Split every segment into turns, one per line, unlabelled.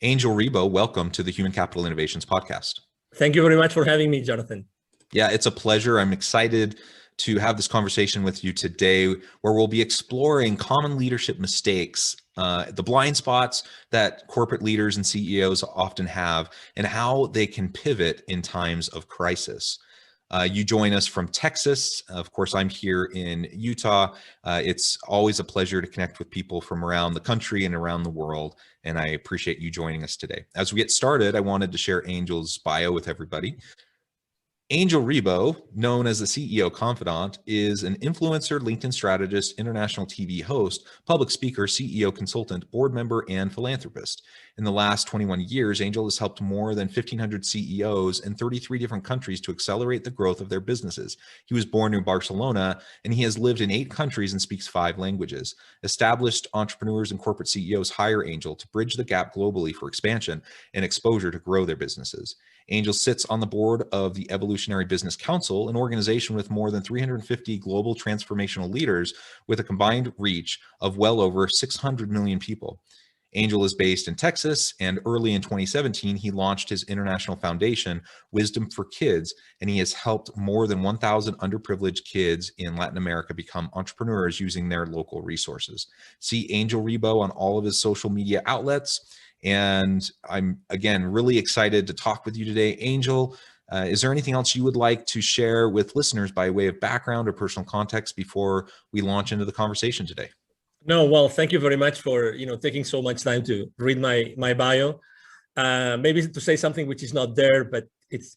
Angel Rebo, welcome to the Human Capital Innovations Podcast.
Thank you very much for having me, Jonathan.
Yeah, it's a pleasure. I'm excited to have this conversation with you today, where we'll be exploring common leadership mistakes, the blind spots that corporate leaders and CEOs often have, and how they can pivot in times of crisis. You join us from Texas. Of course, I'm here in Utah. It's always a pleasure to connect with people from around the country and around the world, and I appreciate you joining us today. As we get started, I wanted to share Angel's bio with everybody. Angel Rebo, known as the CEO Confidant, is an influencer, LinkedIn strategist, international TV host, public speaker, CEO consultant, board member, and philanthropist. In the last 21 years, Angel has helped more than 1,500 CEOs in 33 different countries to accelerate the growth of their businesses. He was born in Barcelona, and he has lived in 8 countries and speaks 5 languages. Established entrepreneurs and corporate CEOs hire Angel to bridge the gap globally for expansion and exposure to grow their businesses. Angel sits on the board of the Evolutionary Business Council, an organization with more than 350 global transformational leaders with a combined reach of well over 600 million people. Angel is based in Texas, and early in 2017, he launched his international foundation, Wisdom for Kids, and he has helped more than 1,000 underprivileged kids in Latin America become entrepreneurs using their local resources. See Angel Rebo on all of his social media outlets. And I'm, again, really excited to talk with you today. Angel, is there anything else you would like to share with listeners by way of background or personal context before we launch into the conversation today?
No, well, thank you very much for taking so much time to read my bio. Maybe to say something which is not there, but it's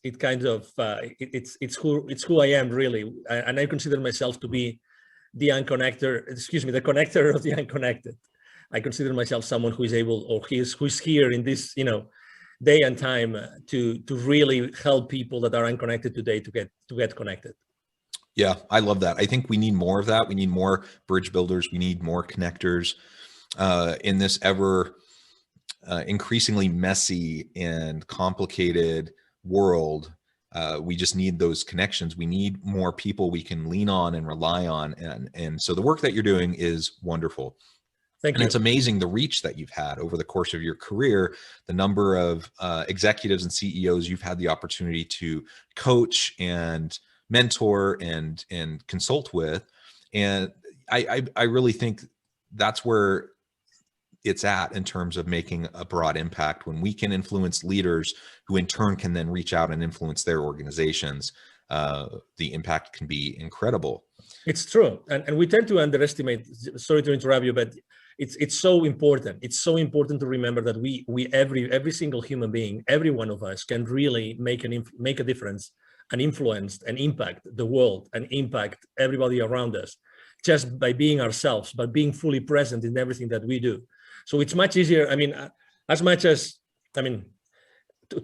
who I am really, and I consider myself to be the connector of the unconnected. I consider myself someone who is able, or who's here in this, day and time to really help people that are unconnected today to get connected.
Yeah, I love that. I think we need more of that. We need more bridge builders. We need more connectors in this ever increasingly messy and complicated world. We just need those connections. We need more people we can lean on and rely on. And so the work that you're doing is wonderful.
Thank you.
And it's amazing the reach that you've had over the course of your career, the number of executives and CEOs you've had the opportunity to coach and mentor and consult with. And I really think that's where it's at in terms of making a broad impact, when we can influence leaders who in turn can then reach out and influence their organizations. The impact can be incredible.
It's true. And we tend to underestimate, sorry to interrupt you, but it's so important. It's so important to remember that every single human being, every one of us can really make a difference and influence and impact the world and impact everybody around us just by being ourselves, by being fully present in everything that we do. So it's much easier. To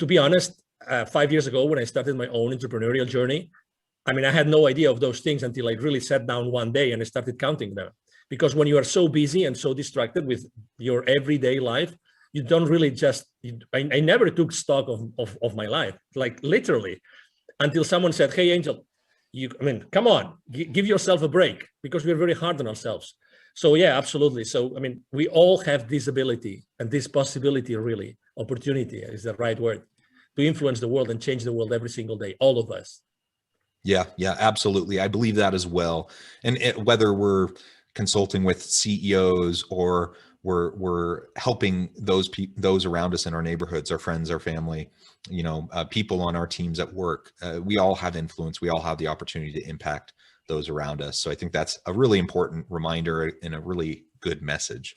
be honest, 5 years ago when I started my own entrepreneurial journey, I had no idea of those things until I really sat down one day and I started counting them. Because when you are so busy and so distracted with your everyday life, you don't really I never took stock of my life, like literally, until someone said, "Hey, Angel, come on, give yourself a break," because we're very hard on ourselves. So yeah, absolutely. So, we all have this ability and this possibility, really, opportunity is the right word, to influence the world and change the world every single day, all of us.
Yeah, absolutely. I believe that as well. And whether we're consulting with CEOs or we're helping those around us in our neighborhoods, our friends, our family, people on our teams at work, we all have influence. We all have the opportunity to impact those around us. So I think that's a really important reminder and a really good message.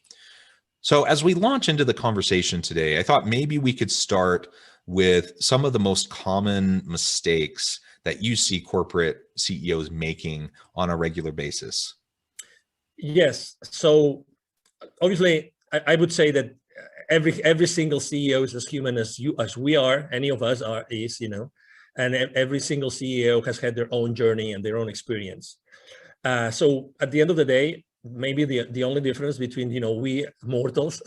So as we launch into the conversation today, I thought maybe we could start with some of the most common mistakes that you see corporate CEOs making on a regular basis.
Yes. So obviously, I would say that every single CEO is as human as we are. Any of us is, and every single CEO has had their own journey and their own experience. So at the end of the day, maybe the only difference between we mortals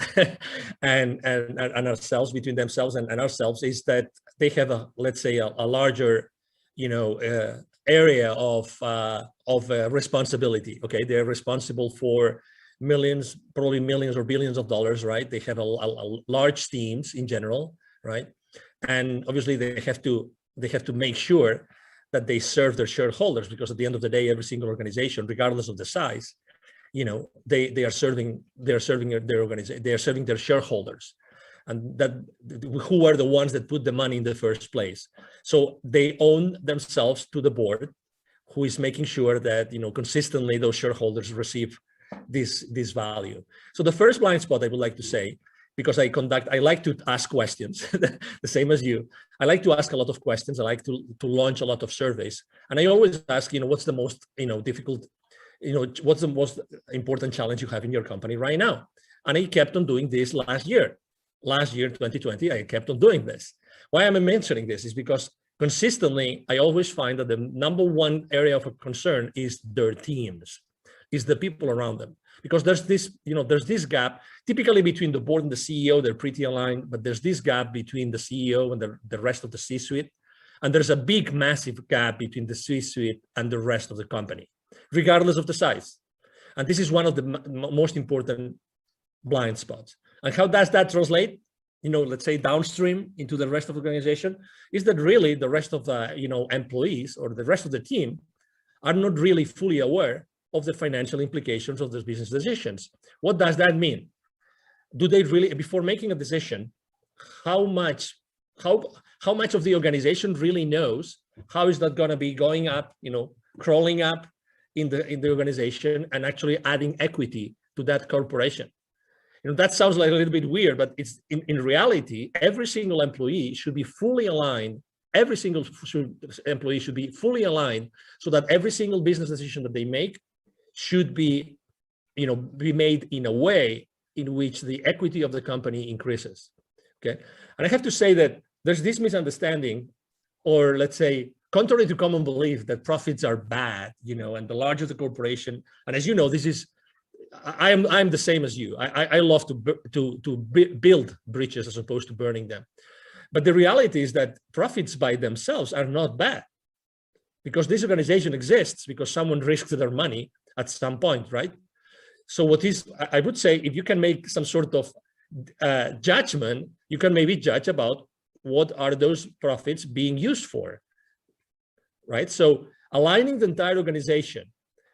and ourselves, between themselves and ourselves, is that they have a larger area of responsibility. Okay, they're responsible for millions, probably millions or billions of dollars, right? They have a large teams in general, right? And obviously they have to make sure that they serve their shareholders, because at the end of the day, every single organization, regardless of the size, they are serving their organization, they are serving their shareholders, and that who are the ones that put the money in the first place. So they own themselves to the board, who is making sure that consistently those shareholders receive this value. So the first blind spot I would like to say, because I like to ask questions, the same as you. I like to ask a lot of questions. I like to launch a lot of surveys, and I always ask, what's the most difficult, what's the most important challenge you have in your company right now? And I kept on doing this last year, 2020. I kept on doing this. Why am I mentioning this? Is because consistently, I always find that the number one area of concern is their teams, is the people around them. Because there's this gap, typically between the board and the CEO, they're pretty aligned, but there's this gap between the CEO and the rest of the C-suite. And there's a big, massive gap between the C-suite and the rest of the company, regardless of the size. And this is one of the most important blind spots. And how does that translate, let's say downstream into the rest of the organization? Is that really the rest of the, employees or the rest of the team are not really fully aware of the financial implications of those business decisions. What does that mean? Do they really, before making a decision, how much of the organization really knows? How is that going to be going up, crawling up in the organization and actually adding equity to that corporation? That sounds like a little bit weird, but it's in reality, every single employee should be fully aligned. Every single employee should be fully aligned, so that every single business decision that they make should be made in a way in which the equity of the company increases. Okay. And I have to say that there's this misunderstanding, or let's say, contrary to common belief, that profits are bad, and the larger the corporation. And as you know, I'm the same as you. I love to build bridges as opposed to burning them. But the reality is that profits by themselves are not bad, because this organization exists because someone risked their money at some point, right? So I would say, if you can make some sort of judgment, you can maybe judge about what are those profits being used for, right? So aligning the entire organization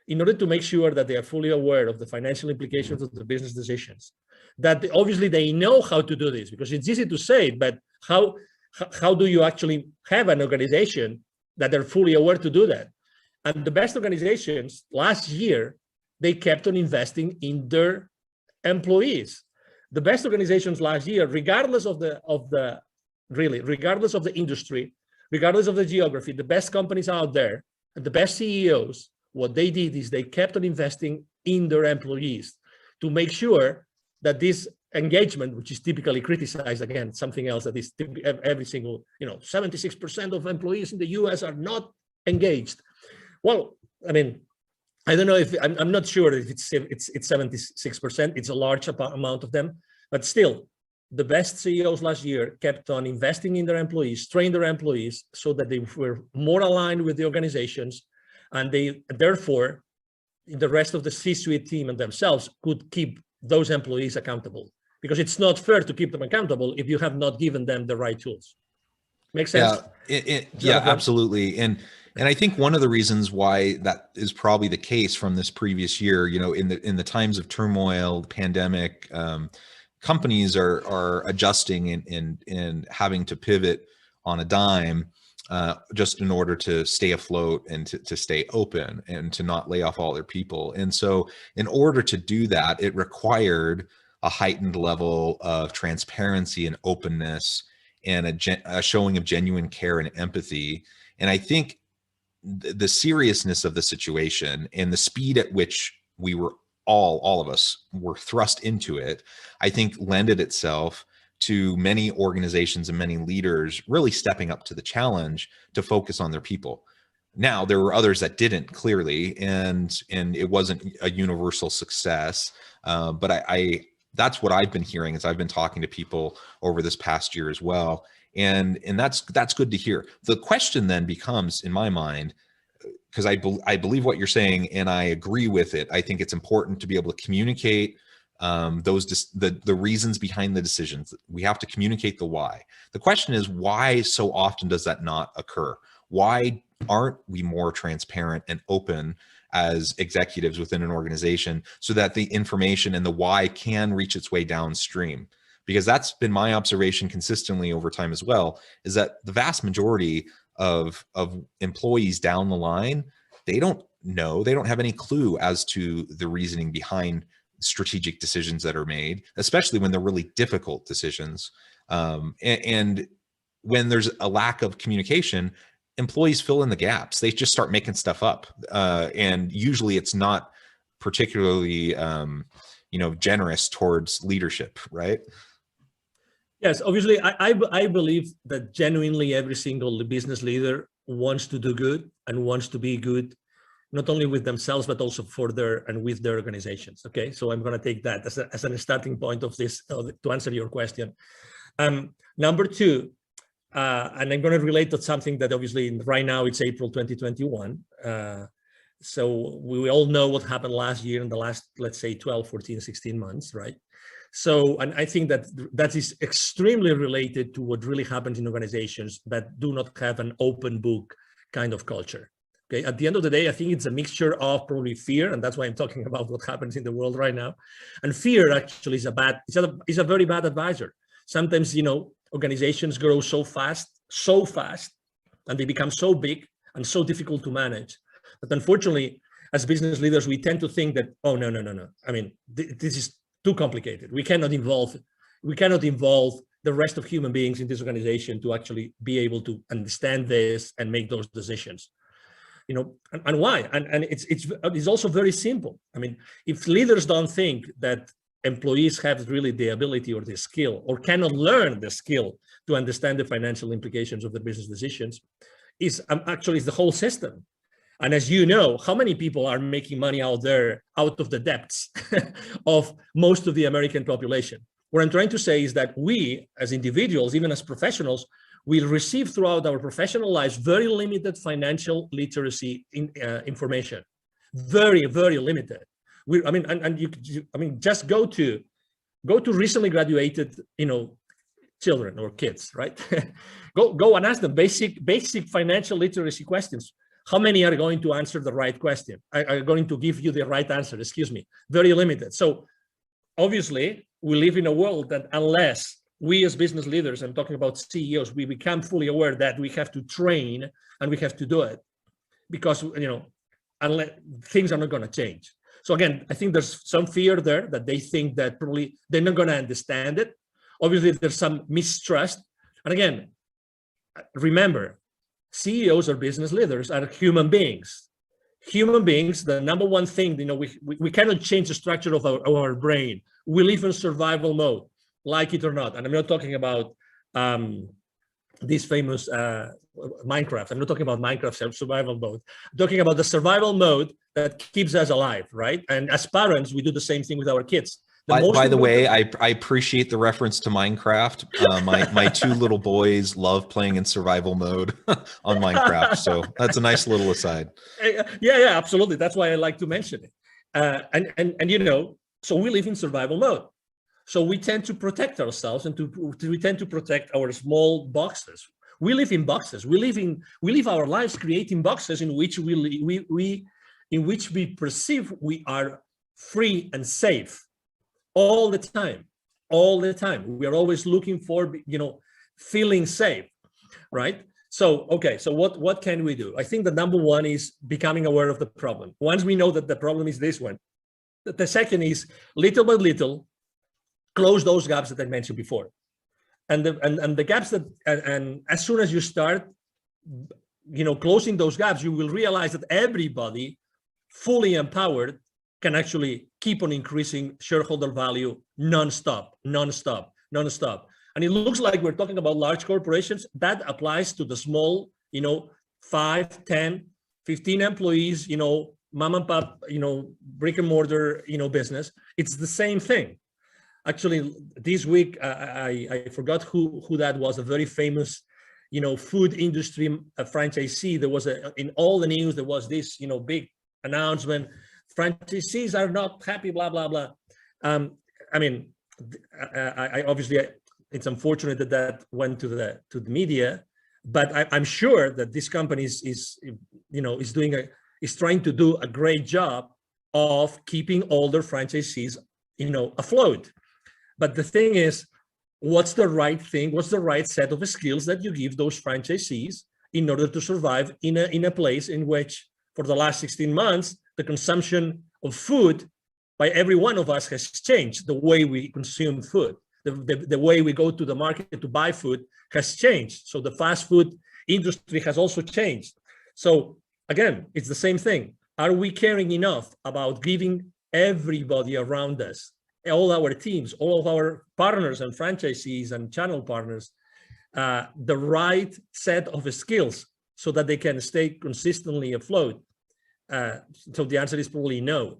in order to make sure that they are fully aware of the financial implications of the business decisions, that obviously they know how to do this, because it's easy to say it, but how do you actually have an organization that are fully aware to do that? And the best organizations last year, they kept on investing in their employees. The best organizations last year, regardless of the industry, regardless of the geography, the best companies out there and the best CEOs, what they did is they kept on investing in their employees to make sure that this engagement, which is typically criticized, again, something else that is every single, 76% of employees in the US are not engaged. Well, I mean, I don't know if I'm not sure if it's 76%. It's a large amount of them, but still, the best CEOs last year kept on investing in their employees, trained their employees so that they were more aligned with the organizations, and they therefore, the rest of the C-suite team and themselves could keep those employees accountable, because it's not fair to keep them accountable if you have not given them the right tools. Make sense?
Yeah, absolutely. And I think one of the reasons why that is probably the case from this previous year, in the times of turmoil, the pandemic, companies are adjusting and having to pivot on a dime, just in order to stay afloat and to stay open and to not lay off all their people. And so in order to do that, it required a heightened level of transparency and openness and a showing of genuine care and empathy. And I think the seriousness of the situation and the speed at which we were all of us were thrust into it, I think lended itself to many organizations and many leaders really stepping up to the challenge to focus on their people. Now, there were others that didn't, clearly, and it wasn't a universal success. But that's what I've been hearing as I've been talking to people over this past year as well. And that's good to hear. The question then becomes, in my mind, because I believe what you're saying, and I agree with it. I think it's important to be able to communicate the reasons behind the decisions. We have to communicate the why. The question is, why so often does that not occur? Why aren't we more transparent and open as executives within an organization so that the information and the why can reach its way downstream? Because that's been my observation consistently over time as well, is that the vast majority of employees down the line, they don't know, they don't have any clue as to the reasoning behind strategic decisions that are made, especially when they're really difficult decisions. And when there's a lack of communication, employees fill in the gaps. They just start making stuff up. And usually it's not particularly, generous towards leadership, right?
Yes, obviously, I believe that genuinely every single business leader wants to do good and wants to be good, not only with themselves, but also for with their organizations. Okay, so I'm going to take that as a starting point of this to answer your question. Number two, and I'm going to relate to something that obviously right now it's April 2021. So we all know what happened last year in the last, let's say, 12, 14, 16 months, right? So, and I think that is extremely related to what really happens in organizations that do not have an open book kind of culture. Okay, at the end of the day, I think it's a mixture of probably fear, and that's why I'm talking about what happens in the world right now. And fear actually is a very bad advisor. Sometimes, organizations grow so fast, and they become so big and so difficult to manage. But unfortunately, as business leaders, we tend to think that, oh, no. I mean, this is too complicated. We cannot involve the rest of human beings in this organization to actually be able to understand this and make those decisions. And why? And it's also very simple. I mean, if leaders don't think that employees have really the ability or the skill, or cannot learn the skill to understand the financial implications of the business decisions, is the whole system. And as you know, how many people are making money out there, out of the depths of most of the American population? What I'm trying to say is that we, as individuals, even as professionals, will receive throughout our professional lives very limited financial literacy information, very, very limited. Just go to recently graduated, children or kids, right? go and ask them basic financial literacy questions. How many are going to answer the right question? Are going to give you the right answer? Excuse me. Very limited. So obviously, we live in a world that unless we as business leaders, I'm talking about CEOs, we become fully aware that we have to train and we have to do it, because unless things are not going to change. So again, I think there's some fear there that they think that probably they're not going to understand it. Obviously, there's some mistrust. And again, remember, CEOs or business leaders are human beings. Human beings, the number one thing, we cannot change the structure of our brain. We live in survival mode, like it or not. And I'm not talking about this famous Minecraft. I'm not talking about Minecraft survival mode. I'm talking about the survival mode that keeps us alive, right? And as parents, we do the same thing with our kids.
By the way, I appreciate the reference to Minecraft. My two little boys love playing in survival mode on Minecraft. So that's a nice little aside.
Yeah, absolutely. That's why I like to mention it. So we live in survival mode. So we tend to protect ourselves and we tend to protect our small boxes. We live in boxes. We live our lives creating boxes in which we perceive we are free and safe. All the time. We are always looking for, feeling safe, right? So, okay, so what can we do? I think the number one is becoming aware of the problem. Once we know that the problem is this one, the second is little by little, close those gaps that I mentioned before. And the gaps and as soon as you start, closing those gaps, you will realize that everybody fully empowered can actually keep on increasing shareholder value non-stop. And it looks like we're talking about large corporations. That applies to the small, 5, 10, 15 employees, mom and pop, brick and mortar, business. It's the same thing. Actually, this week, I forgot who that was, a very famous, food industry franchisee, there was in all the news, there was this, big announcement, franchisees are not happy, blah, blah, blah. I mean, I obviously, it's unfortunate that that went to the media, but I'm sure that this company is trying to do a great job of keeping all their franchisees, afloat. But the thing is, what's the right thing? What's the right set of skills that you give those franchisees in order to survive in a place in which, for the last 16 months, the consumption of food by every one of us has changed. The way we consume food, the way we go to the market to buy food has changed. So the fast food industry has also changed. So again, it's the same thing. Are we caring enough about giving everybody around us, all our teams, all of our partners and franchisees and channel partners, the right set of skills so that they can stay consistently afloat? So the answer is probably no.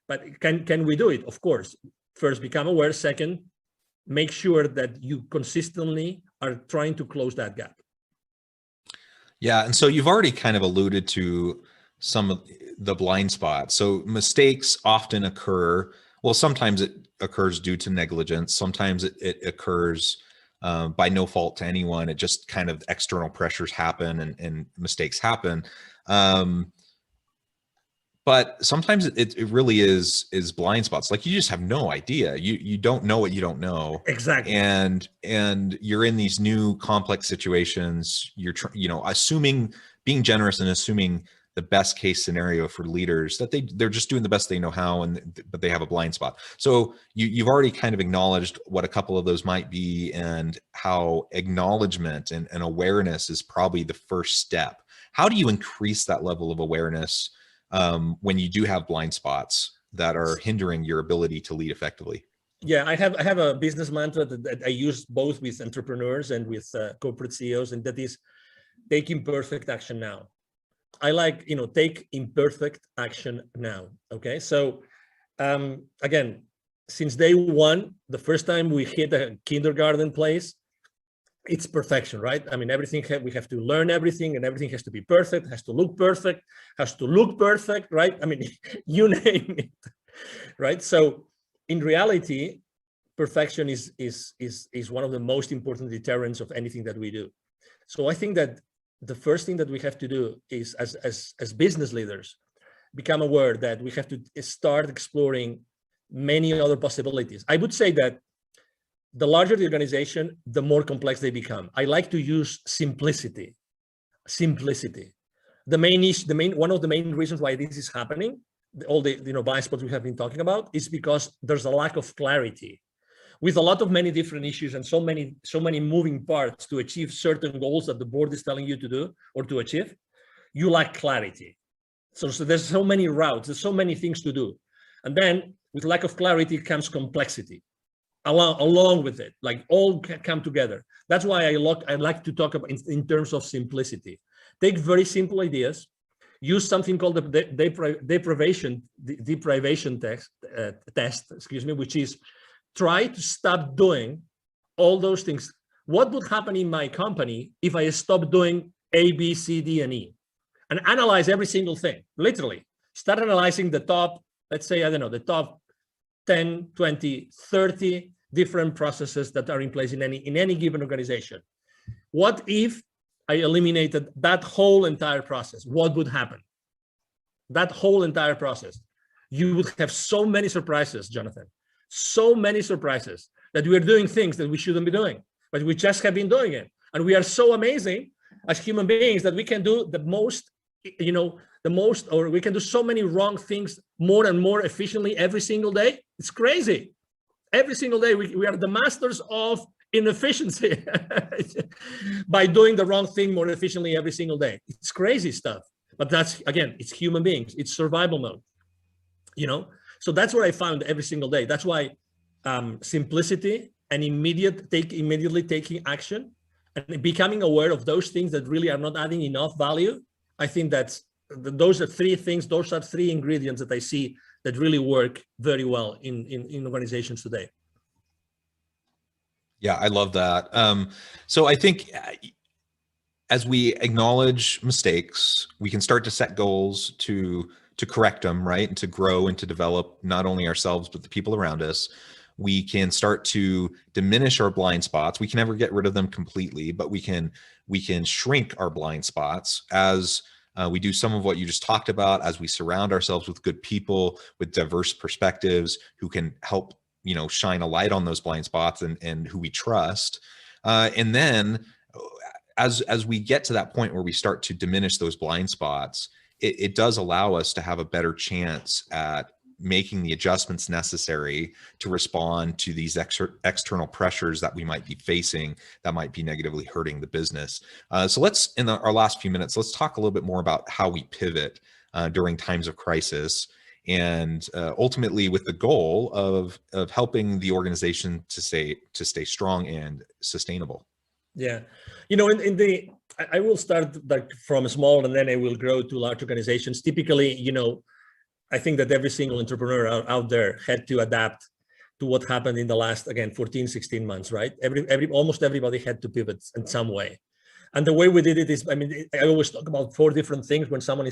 But can we do it? Of course. First, become aware. Second, make sure that you consistently are trying to close that gap.
Yeah, and so you've already kind of alluded to some of the blind spots. So mistakes often occur. Well, sometimes it occurs due to negligence. Sometimes it occurs by no fault to anyone. It just kind of external pressures happen and mistakes happen. But sometimes it really is blind spots. Like, you just have no idea. You don't know what you don't know.
Exactly.
And you're in these new complex situations. You're being generous and assuming the best case scenario for leaders, that they're just doing the best they know how, but they have a blind spot. So you've already kind of acknowledged what a couple of those might be, and how acknowledgement and awareness is probably the first step. How do you increase that level of awareness when you do have blind spots that are hindering your ability to lead effectively?
Yeah, I have a business mantra that I use both with entrepreneurs and with corporate CEOs, and that is take imperfect action now. I like, take imperfect action now. Okay. So again, since day one, the first time we hit a kindergarten place, it's perfection, right? I mean, we have to learn everything, and everything has to be perfect, has to look perfect, right? I mean, you name it, right? So in reality, perfection is one of the most important deterrents of anything that we do. So I think that the first thing that we have to do is, as business leaders, become aware that we have to start exploring many other possibilities. I would say that the larger the organization, the more complex they become. I like to use simplicity. One of the main reasons why this is happening, all the blind spots we have been talking about, is because there's a lack of clarity. With a lot of many different issues and so many moving parts to achieve certain goals that the board is telling you to do or to achieve, you lack clarity. So there's so many routes, there's so many things to do. And then with lack of clarity comes complexity along with it, like all come together. That's why I like to talk about in terms of simplicity. Take very simple ideas, use something called the deprivation test, which is try to stop doing all those things. What would happen in my company if I stopped doing A, B, C, D, and E? And analyze every single thing, literally. Start analyzing the top, let's say, I don't know, the top 10, 20, 30 different processes that are in place in any given organization. What if I eliminated that whole entire process? What would happen? That whole entire process. You would have so many surprises, Jonathan. So many surprises that we are doing things that we shouldn't be doing, but we just have been doing it. And we are so amazing as human beings that we can do the most, or we can do so many wrong things more and more efficiently every single day. It's crazy. Every single day, we are the masters of inefficiency by doing the wrong thing more efficiently every single day. It's crazy stuff. But that's, again, it's human beings. It's survival mode, So that's what I found every single day. That's why simplicity and immediately taking action and becoming aware of those things that really are not adding enough value. I think those are three things. Those are three ingredients that I see that really work very well in organizations today.
Yeah, I love that. So I think as we acknowledge mistakes, we can start to set goals to correct them, right? And to grow and to develop not only ourselves, but the people around us. We can start to diminish our blind spots. We can never get rid of them completely, but we can shrink our blind spots as we do some of what you just talked about, as we surround ourselves with good people, with diverse perspectives who can help, shine a light on those blind spots and who we trust. And then as we get to that point where we start to diminish those blind spots, it does allow us to have a better chance at making the adjustments necessary to respond to these external pressures that we might be facing that might be negatively hurting the business. So let's, in our last few minutes, let's talk a little bit more about how we pivot during times of crisis, and ultimately with the goal of helping the organization to stay strong and sustainable.
Yeah, I will start from small, and then I will grow to large organizations. Typically, I think that every single entrepreneur out there had to adapt to what happened in the last, again, 14, 16 months, right? Almost everybody had to pivot in some way. And the way we did it is, I always talk about 4 different things when someone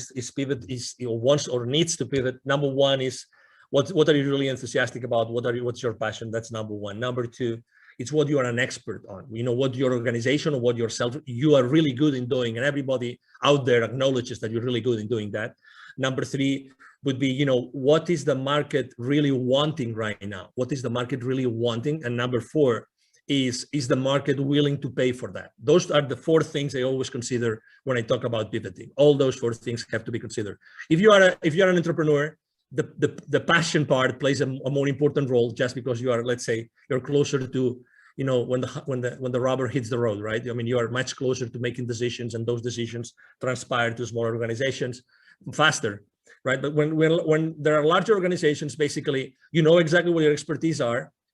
wants or needs to pivot. Number 1 is, what are you really enthusiastic about? What's your passion? That's number 1. Number 2, it's what you are an expert on. What your organization or what yourself, you are really good in doing, and everybody out there acknowledges that you're really good in doing that. Number 3 would be, what is the market really wanting right now? What is the market really wanting? And number 4 is the market willing to pay for that? Those are the 4 things I always consider when I talk about pivoting. All those 4 things have to be considered. If you are an entrepreneur, the passion part plays a more important role, just because you are, let's say, you're closer to, when the rubber hits the road, right? You are much closer to making decisions, and those decisions transpire to smaller organizations faster, right? But when there are larger organizations, basically, exactly what your expertise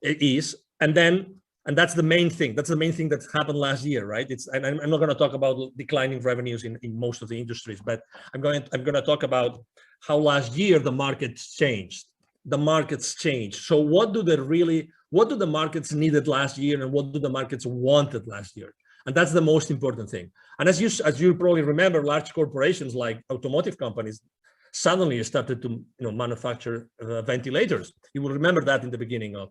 is, and that's the main thing. That's the main thing that happened last year, right? And I'm not going to talk about declining revenues in most of the industries, but I'm going to talk about how last year the markets changed. The markets changed. So what do the markets needed last year, and what do the markets wanted last year? And that's the most important thing. And as you probably remember, large corporations like automotive companies suddenly started to manufacture ventilators. You will remember that in the beginning of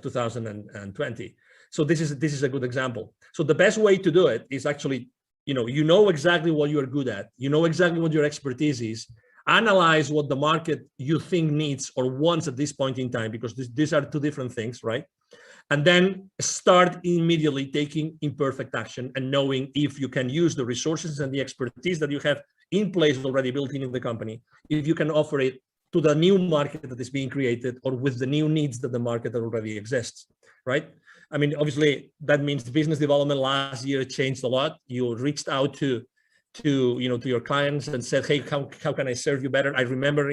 2020. So this is a good example. So the best way to do it is actually, exactly what you're good at. Exactly what your expertise is. Analyze what the market you think needs or wants at this point in time, because these are 2 different things, right? And then start immediately taking imperfect action and knowing if you can use the resources and the expertise that you have in place already built in the company, if you can offer it to the new market that is being created, or with the new needs that the market already exists, right? Obviously, that means business development last year changed a lot. You reached out to your clients and said, hey, how can I serve you better? I remember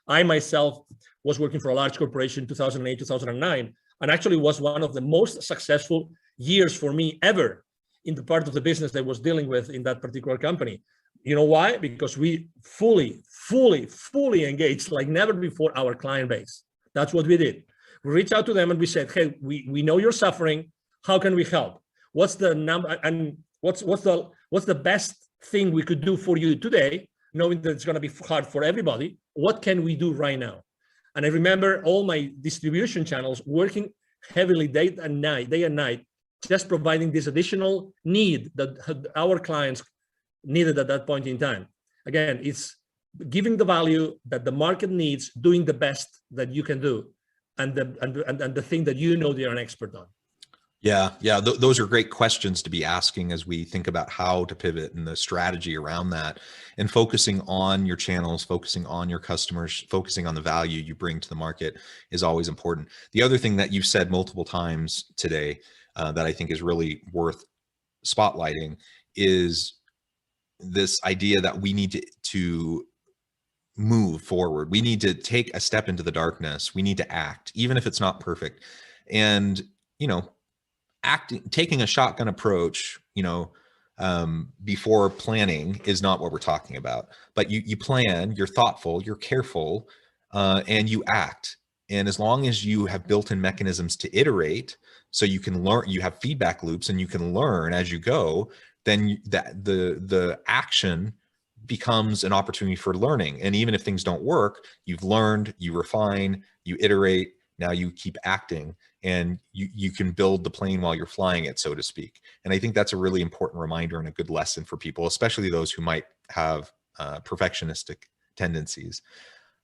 I myself was working for a large corporation in 2008, 2009, and actually was one of the most successful years for me ever in the part of the business that I was dealing with in that particular company. You know why? Because we fully engaged like never before our client base. That's what we did. We reached out to them and we said, hey, we know you're suffering. How can we help? What's the number, and what's the best thing we could do for you today, knowing that it's going to be hard for everybody? What can we do right now? And I remember all my distribution channels working heavily day and night, just providing this additional need that our clients needed at that point in time. Again, it's giving the value that the market needs, doing the best that you can do, and the thing that you're an expert on.
Yeah. Those are great questions to be asking as we think about how to pivot and the strategy around that, and focusing on your channels, focusing on your customers, focusing on the value you bring to the market is always important. The other thing that you've said multiple times today that I think is really worth spotlighting is this idea that we need to move forward. We need to take a step into the darkness. We need to act, even if it's not perfect. And, taking a shotgun approach, before planning is not what we're talking about. But you plan, you're thoughtful, you're careful, and you act. And as long as you have built-in mechanisms to iterate, so you can learn, you have feedback loops and you can learn as you go, then the action becomes an opportunity for learning. And even if things don't work, you've learned, you refine, you iterate, now you keep acting, and you can build the plane while you're flying it, so to speak. And I think that's a really important reminder and a good lesson for people, especially those who might have perfectionistic tendencies.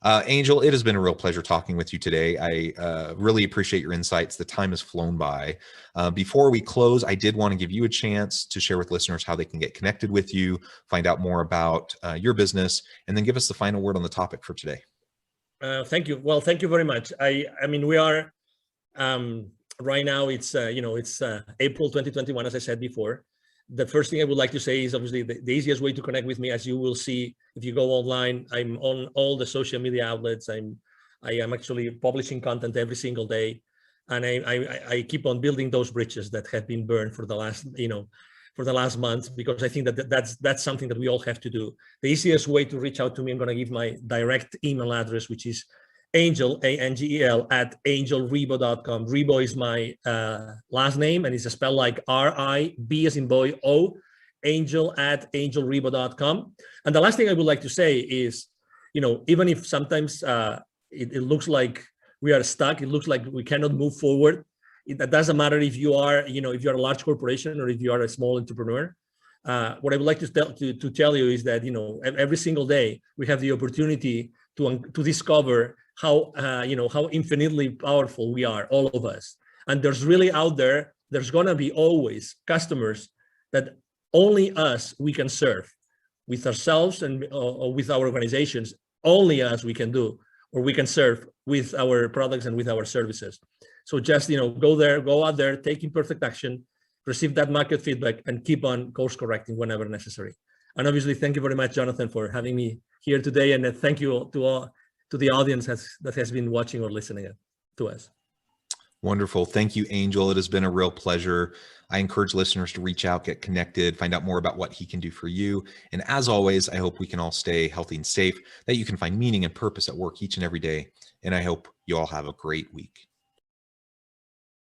Angel, it has been a real pleasure talking with you today. I really appreciate your insights. The time has flown by. Before we close, I did want to give you a chance to share with listeners how they can get connected with you, find out more about your business, and then give us the final word on the topic for today.
Thank you. Well, thank you very much. I mean, we are right now. It's it's April 2021, as I said before. The first thing I would like to say is obviously the easiest way to connect with me, as you will see if you go online. I'm on all the social media outlets. I am actually publishing content every single day, and I keep on building those bridges that have been burned for the last month, because I think that that's something that we all have to do. The easiest way to reach out to me, I'm going to give my direct email address, which is Angel, ANGEL, @angelrebo.com. Rebo is my last name, and it's spelled like R-I-B as in boy, O, Angel @angelrebo.com. And the last thing I would like to say is, even if sometimes it looks like we are stuck, it looks like we cannot move forward, it doesn't matter if you are, if you're a large corporation or if you are a small entrepreneur. What I would like to tell you is that, every single day we have the opportunity to discover how infinitely powerful we are, all of us. And there's really out there's gonna be always customers that only us we can serve with ourselves and or with our organizations. Only us we can do, or we can serve with our products and with our services. So just, go out there, take imperfect action, receive that market feedback, and keep on course correcting whenever necessary. And obviously, thank you very much, Jonathan, for having me here today. And thank you to the audience that has been watching or listening to us.
Wonderful. Thank you, Angel. It has been a real pleasure. I encourage listeners to reach out, get connected, find out more about what he can do for you. And as always, I hope we can all stay healthy and safe, that you can find meaning and purpose at work each and every day. And I hope you all have a great week.